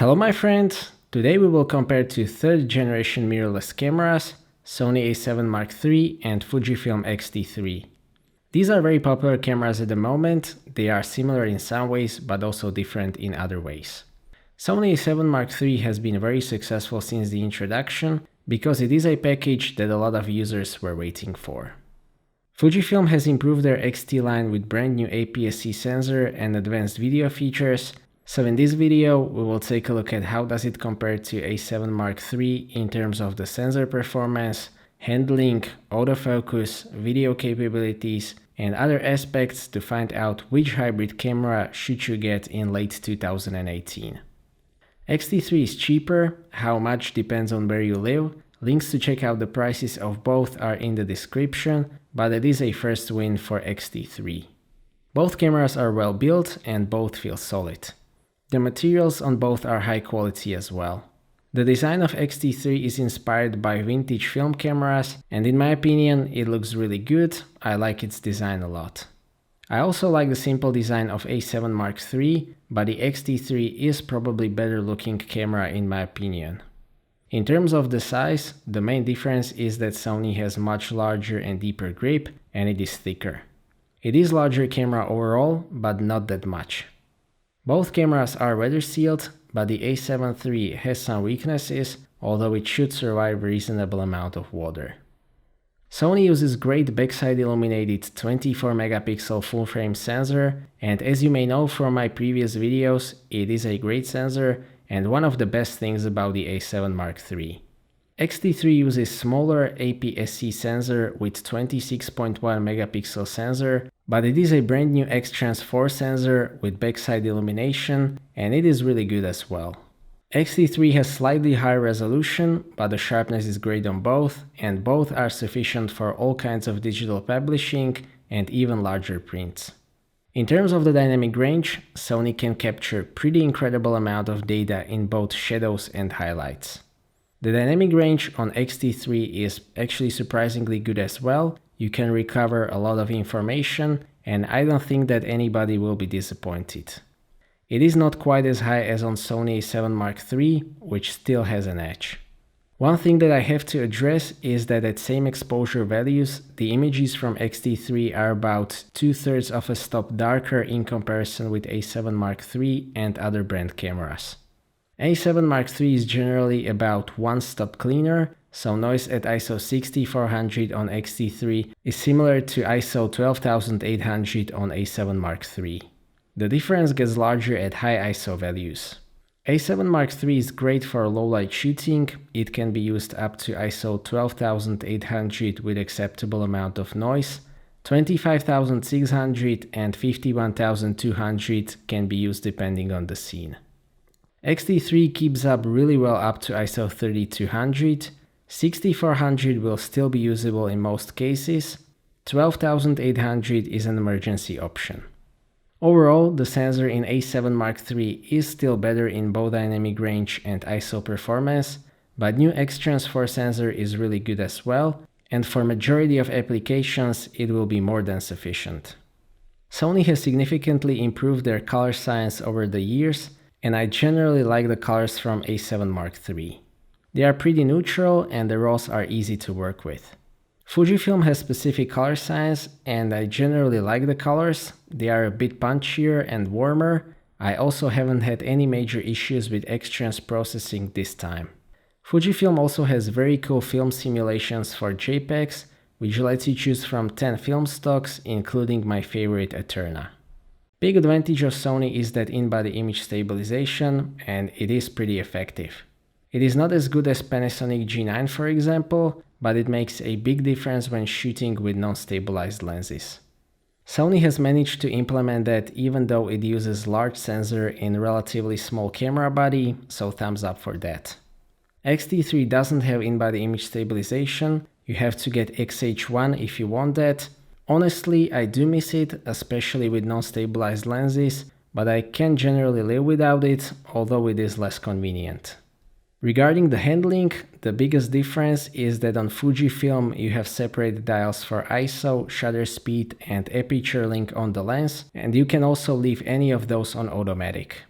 Hello my friends, today we will compare two third generation mirrorless cameras, Sony A7 III and Fujifilm X-T3. These are very popular cameras at the moment. They are similar in some ways but also different in other ways. Sony A7 III has been very successful since the introduction because it is a package that a lot of users were waiting for. Fujifilm has improved their X-T line with brand new APS-C sensor and advanced video features. So in this video, we will take a look at how does it compare to A7 III in terms of the sensor performance, handling, autofocus, video capabilities, and other aspects to find out which hybrid camera should you get in late 2018. X-T3 is cheaper, how much depends on where you live. Links to check out the prices of both are in the description, but it is a first win for X-T3. Both cameras are well built and both feel solid. The materials on both are high quality as well. The design of X-T3 is inspired by vintage film cameras, and in my opinion it looks really good. I like its design a lot. I also like the simple design of A7 III, but the X-T3 is probably better looking camera in my opinion. In terms of the size, the main difference is that Sony has much larger and deeper grip and it is thicker. It is larger camera overall, but not that much. Both cameras are weather sealed, but the A7 III has some weaknesses, although it should survive a reasonable amount of water. Sony uses great backside illuminated 24 megapixel full frame sensor, and as you may know from my previous videos, it is a great sensor and one of the best things about the A7 III. X-T3 uses smaller APS-C sensor with 26.1 megapixel sensor, but it is a brand new X-Trans4 sensor with backside illumination, and it is really good as well. X-T3 has slightly higher resolution, but the sharpness is great on both, and both are sufficient for all kinds of digital publishing and even larger prints. In terms of the dynamic range, Sony can capture pretty incredible amount of data in both shadows and highlights. The dynamic range on X-T3 is actually surprisingly good as well. You can recover a lot of information, and I don't think that anybody will be disappointed. It is not quite as high as on Sony A7 III, which still has an edge. One thing that I have to address is that at same exposure values, the images from X-T3 are about 2/3 of a stop darker in comparison with A7 III and other brand cameras. A7 III is generally about 1 stop cleaner, so noise at ISO 6400 on X-T3 is similar to ISO 12800 on A7 III. The difference gets larger at high ISO values. A7 III is great for low light shooting. It can be used up to ISO 12800 with acceptable amount of noise. 25600 and 51200 can be used depending on the scene. X-T3 keeps up really well up to ISO 3200, 6400 will still be usable in most cases, 12800 is an emergency option. Overall, the sensor in A7 III is still better in both dynamic range and ISO performance, but new X-Trans4 sensor is really good as well, and for majority of applications it will be more than sufficient. Sony has significantly improved their color science over the years, and I generally like the colors from A7 III. They are pretty neutral and the RAWs are easy to work with. Fujifilm has specific color science and I generally like the colors. They are a bit punchier and warmer. I also haven't had any major issues with X-Trans processing this time. Fujifilm also has very cool film simulations for JPEGs, which lets you choose from 10 film stocks, including my favorite Eterna. Big advantage of Sony is that in-body image stabilization, and it is pretty effective. It is not as good as Panasonic G9 for example, but it makes a big difference when shooting with non-stabilized lenses. Sony has managed to implement that even though it uses large sensor in relatively small camera body, so thumbs up for that. X-T3 doesn't have in-body image stabilization, you have to get XH1 if you want that. Honestly, I do miss it, especially with non-stabilized lenses, but I can generally live without it, although it is less convenient. Regarding the handling, the biggest difference is that on Fujifilm you have separate dials for ISO, shutter speed and aperture link on the lens, and you can also leave any of those on automatic.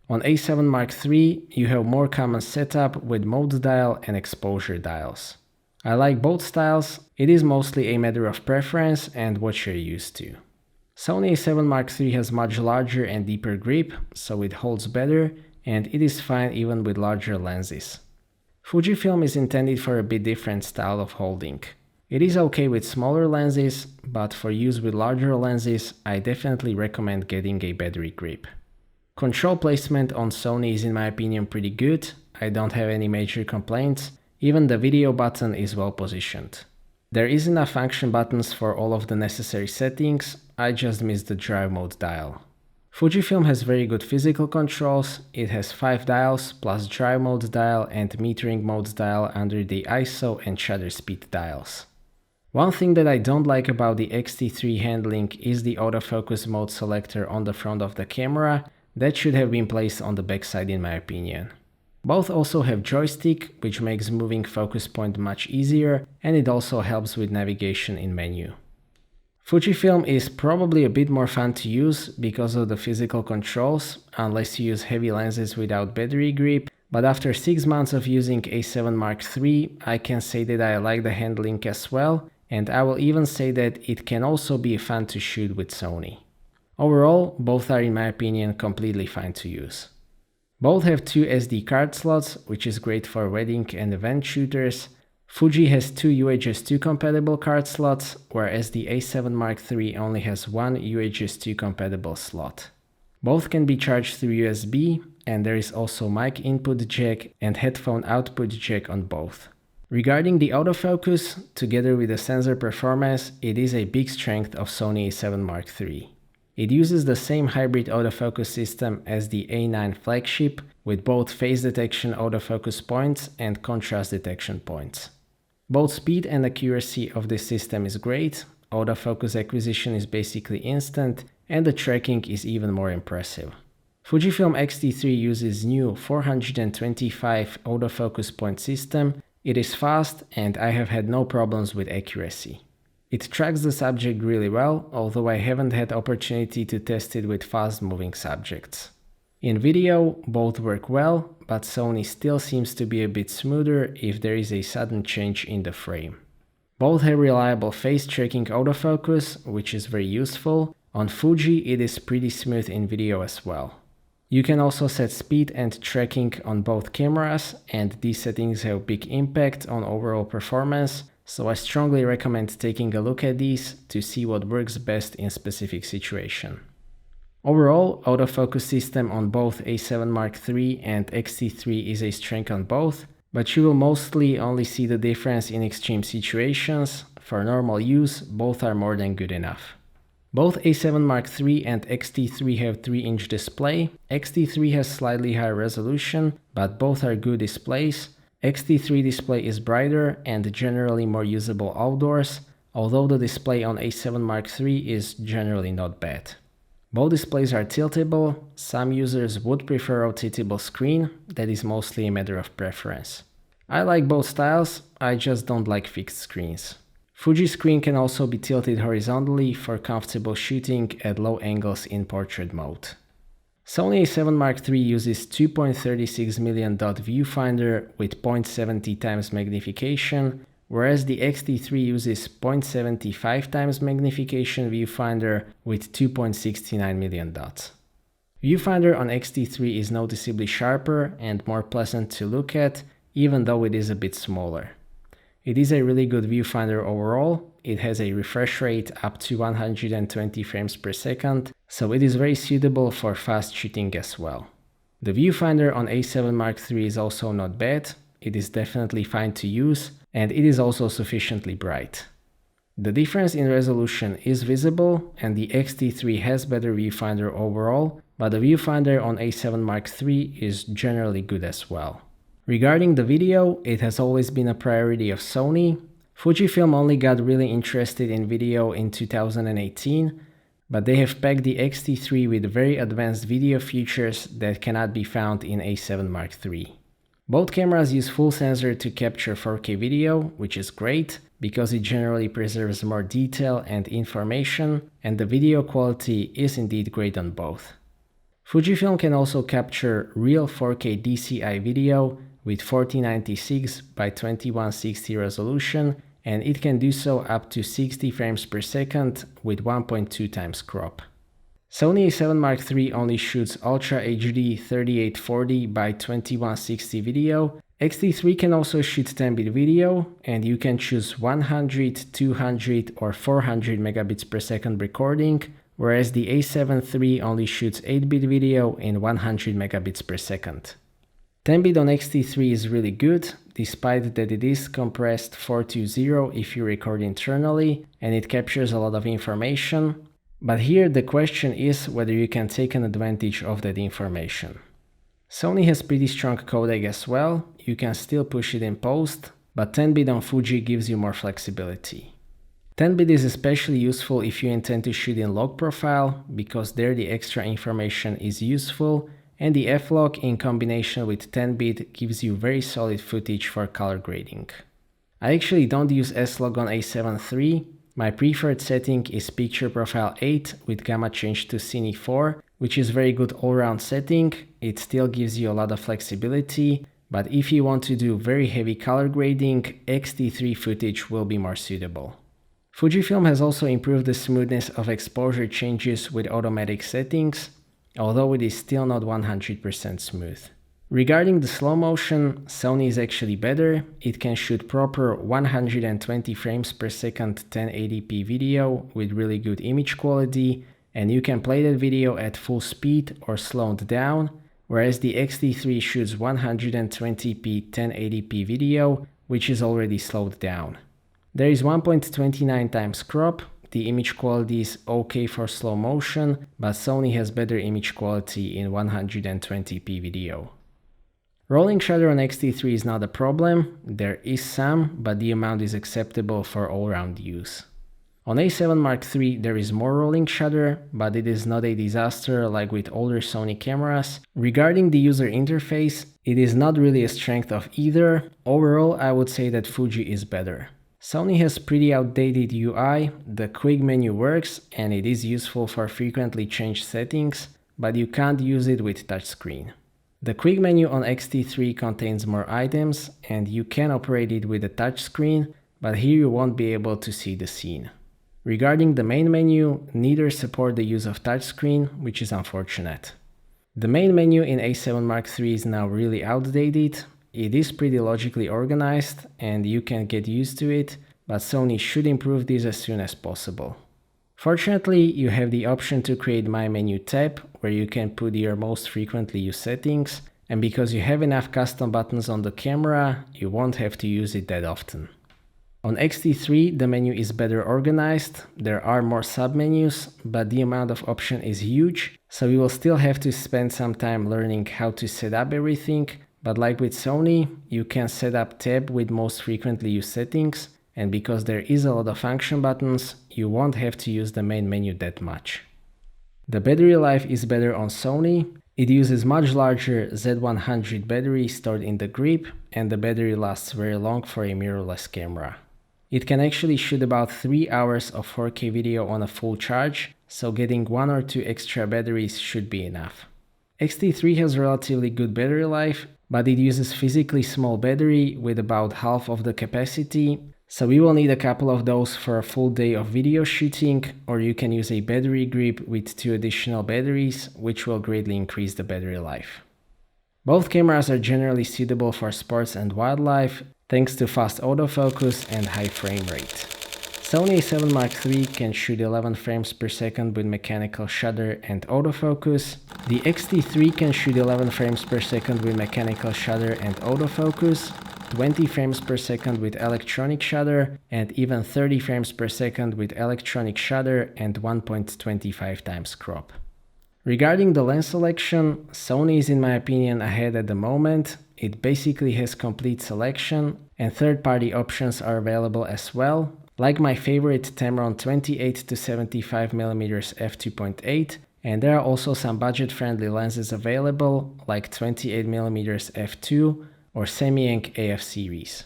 On A7 Mark III, you have more common setup with mode dial and exposure dials. I like both styles, it is mostly a matter of preference and what you're used to. Sony A7 Mark III has much larger and deeper grip, so it holds better, and it is fine even with larger lenses. Fujifilm is intended for a bit different style of holding. It is okay with smaller lenses, but for use with larger lenses, I definitely recommend getting a battery grip. Control placement on Sony is in my opinion pretty good, I don't have any major complaints, even the video button is well positioned. There is enough function buttons for all of the necessary settings, I just missed the drive mode dial. Fujifilm has very good physical controls, it has 5 dials plus drive mode dial and metering mode dial under the ISO and shutter speed dials. One thing that I don't like about the X-T3 handling is the autofocus mode selector on the front of the camera, that should have been placed on the backside in my opinion. Both also have joystick, which makes moving focus point much easier, and it also helps with navigation in menu. Fujifilm is probably a bit more fun to use because of the physical controls, unless you use heavy lenses without battery grip, but after 6 months of using A7 Mark III, I can say that I like the handling as well, and I will even say that it can also be fun to shoot with Sony. Overall, both are in my opinion completely fine to use. Both have 2 SD card slots, which is great for wedding and event shooters. Fuji has 2 UHS-2 compatible card slots, whereas the A7 Mark III only has 1 UHS-2 compatible slot. Both can be charged through USB, and there is also mic input jack and headphone output jack on both. Regarding the autofocus, together with the sensor performance, it is a big strength of Sony A7 Mark III. It uses the same hybrid autofocus system as the A9 flagship, with both phase detection autofocus points and contrast detection points. Both speed and accuracy of this system is great, autofocus acquisition is basically instant, and the tracking is even more impressive. Fujifilm X-T3 uses new 425 autofocus point system, it is fast and I have had no problems with accuracy. It tracks the subject really well, although I haven't had opportunity to test it with fast-moving subjects. In video, both work well, but Sony still seems to be a bit smoother if there is a sudden change in the frame. Both have reliable face tracking autofocus, which is very useful. On Fuji, it is pretty smooth in video as well. You can also set speed and tracking on both cameras, and these settings have big impact on overall performance. So I strongly recommend taking a look at these to see what works best in specific situation. Overall, autofocus system on both A7 Mark III and X-T3 is a strength on both, but you will mostly only see the difference in extreme situations. For normal use, both are more than good enough. Both A7 Mark III and X-T3 have 3-inch display. X-T3 has slightly higher resolution, but both are good displays. X-T3 display is brighter and generally more usable outdoors, although the display on A7 Mark III is generally not bad. Both displays are tiltable, some users would prefer a rotatable screen, that is mostly a matter of preference. I like both styles, I just don't like fixed screens. Fuji screen can also be tilted horizontally for comfortable shooting at low angles in portrait mode. Sony A7 Mark III uses 2.36 million dot viewfinder with 0.70 times magnification, whereas the X-T3 uses 0.75 times magnification viewfinder with 2.69 million dots. Viewfinder on X-T3 is noticeably sharper and more pleasant to look at, even though it is a bit smaller. It is a really good viewfinder overall, it has a refresh rate up to 120 frames per second, so it is very suitable for fast shooting as well. The viewfinder on A7 Mark III is also not bad, it is definitely fine to use, and it is also sufficiently bright. The difference in resolution is visible, and the X-T3 has better viewfinder overall, but the viewfinder on A7 Mark III is generally good as well. Regarding the video, it has always been a priority of Sony. Fujifilm only got really interested in video in 2018, but they have packed the X-T3 with very advanced video features that cannot be found in A7 Mark III. Both cameras use full sensor to capture 4K video, which is great, because it generally preserves more detail and information, and the video quality is indeed great on both. Fujifilm can also capture real 4K DCI video with 4096 by 2160 resolution, and it can do so up to 60 frames per second with 1.2 times crop. Sony A7 Mark III only shoots Ultra HD 3840 by 2160 video. X-T3 can also shoot 10-bit video, and you can choose 100, 200 or 400 megabits per second recording, whereas the A7 III only shoots 8-bit video in 100 megabits per second. 10-bit on X-T3 is really good, despite that it is compressed 420 if you record internally, and it captures a lot of information. But here the question is whether you can take an advantage of that information. Sony has pretty strong codec as well, you can still push it in post, but 10-bit on Fuji gives you more flexibility. 10-bit is especially useful if you intend to shoot in log profile, because there the extra information is useful, and the F-log in combination with 10-bit gives you very solid footage for color grading. I actually don't use S-log on A7 III. My preferred setting is picture profile 8 with gamma change to Cine 4, which is very good all-round setting. It still gives you a lot of flexibility, but if you want to do very heavy color grading, X-T3 footage will be more suitable. Fujifilm has also improved the smoothness of exposure changes with automatic settings, although it is still not 100% smooth. Regarding the slow motion, Sony is actually better. It can shoot proper 120 frames per second 1080p video with really good image quality, and you can play that video at full speed or slowed down, whereas the X-T3 shoots 120p 1080p video, which is already slowed down. There is 1.29 times crop. The image quality is okay for slow motion, but Sony has better image quality in 120p video. Rolling shutter on X-T3 is not a problem, there is some, but the amount is acceptable for all-round use. On A7 Mark III there is more rolling shutter, but it is not a disaster like with older Sony cameras. Regarding the user interface, it is not really a strength of either. Overall, I would say that Fuji is better. Sony has pretty outdated UI, the quick menu works and it is useful for frequently changed settings, but you can't use it with touchscreen. The quick menu on X-T3 contains more items and you can operate it with a touchscreen, but here you won't be able to see the scene. Regarding the main menu, neither support the use of touchscreen, which is unfortunate. The main menu in A7 Mark III is now really outdated. It is pretty logically organized and you can get used to it, but Sony should improve this as soon as possible. Fortunately, you have the option to create My Menu tab, where you can put your most frequently used settings, and because you have enough custom buttons on the camera, you won't have to use it that often. On X-T3, the menu is better organized, there are more submenus, but the amount of option is huge, so you will still have to spend some time learning how to set up everything, but like with Sony, you can set up tab with most frequently used settings, and because there is a lot of function buttons, you won't have to use the main menu that much. The battery life is better on Sony. It uses much larger Z100 battery stored in the grip, and the battery lasts very long for a mirrorless camera. It can actually shoot about 3 hours of 4K video on a full charge, so getting 1 or 2 extra batteries should be enough. X-T3 has relatively good battery life, but it uses physically small battery with about half of the capacity, so we will need a couple of those for a full day of video shooting, or you can use a battery grip with 2 additional batteries, which will greatly increase the battery life. Both cameras are generally suitable for sports and wildlife, thanks to fast autofocus and high frame rate. Sony A7 Mark III can shoot 11 frames per second with mechanical shutter and autofocus. The X-T3 can shoot 11 frames per second with mechanical shutter and autofocus, 20 frames per second with electronic shutter, and even 30 frames per second with electronic shutter and 1.25 times crop. Regarding the lens selection, Sony is in my opinion ahead at the moment. It basically has complete selection, and third-party options are available as well, like my favorite Tamron 28-75mm f2.8, and there are also some budget-friendly lenses available, like 28mm f2 or Samyang AF series.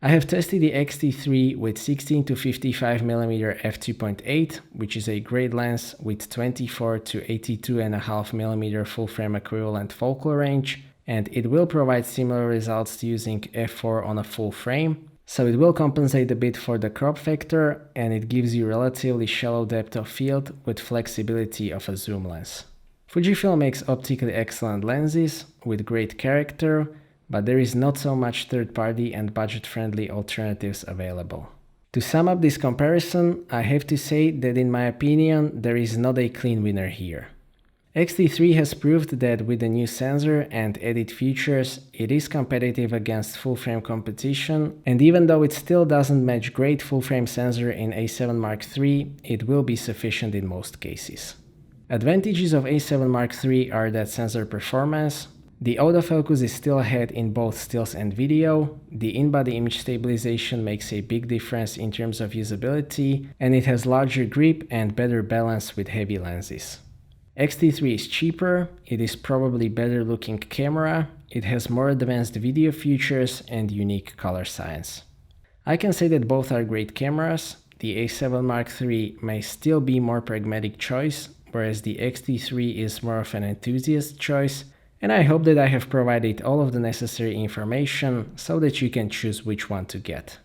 I have tested the X-T3 with 16 to 55mm f2.8, which is a great lens with 24 to 82.5mm full-frame equivalent focal range, and it will provide similar results to using f4 on a full frame, so it will compensate a bit for the crop factor, and it gives you relatively shallow depth of field with flexibility of a zoom lens. Fujifilm makes optically excellent lenses with great character, but there is not so much third-party and budget-friendly alternatives available. To sum up this comparison, I have to say that in my opinion, there is not a clean winner here. X-T3 has proved that with the new sensor and added features, it is competitive against full-frame competition, and even though it still doesn't match great full-frame sensor in A7 Mark III, it will be sufficient in most cases. Advantages of A7 Mark III are that sensor performance, the autofocus is still ahead in both stills and video, the in-body image stabilization makes a big difference in terms of usability, and it has larger grip and better balance with heavy lenses. X-T3 is cheaper, it is probably better looking camera, it has more advanced video features and unique color science. I can say that both are great cameras. The A7 Mark III may still be more pragmatic choice, whereas the X-T3 is more of an enthusiast choice, and I hope that I have provided all of the necessary information so that you can choose which one to get.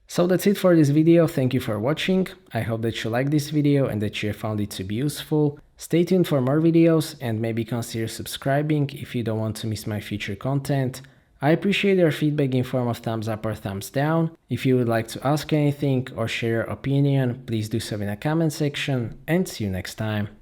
So that's it for this video, thank you for watching, I hope that you liked this video and that you have found it to be useful. Stay tuned for more videos and maybe consider subscribing if you don't want to miss my future content. I appreciate your feedback in form of thumbs up or thumbs down. If you would like to ask anything or share your opinion, please do so in the comment section, and see you next time.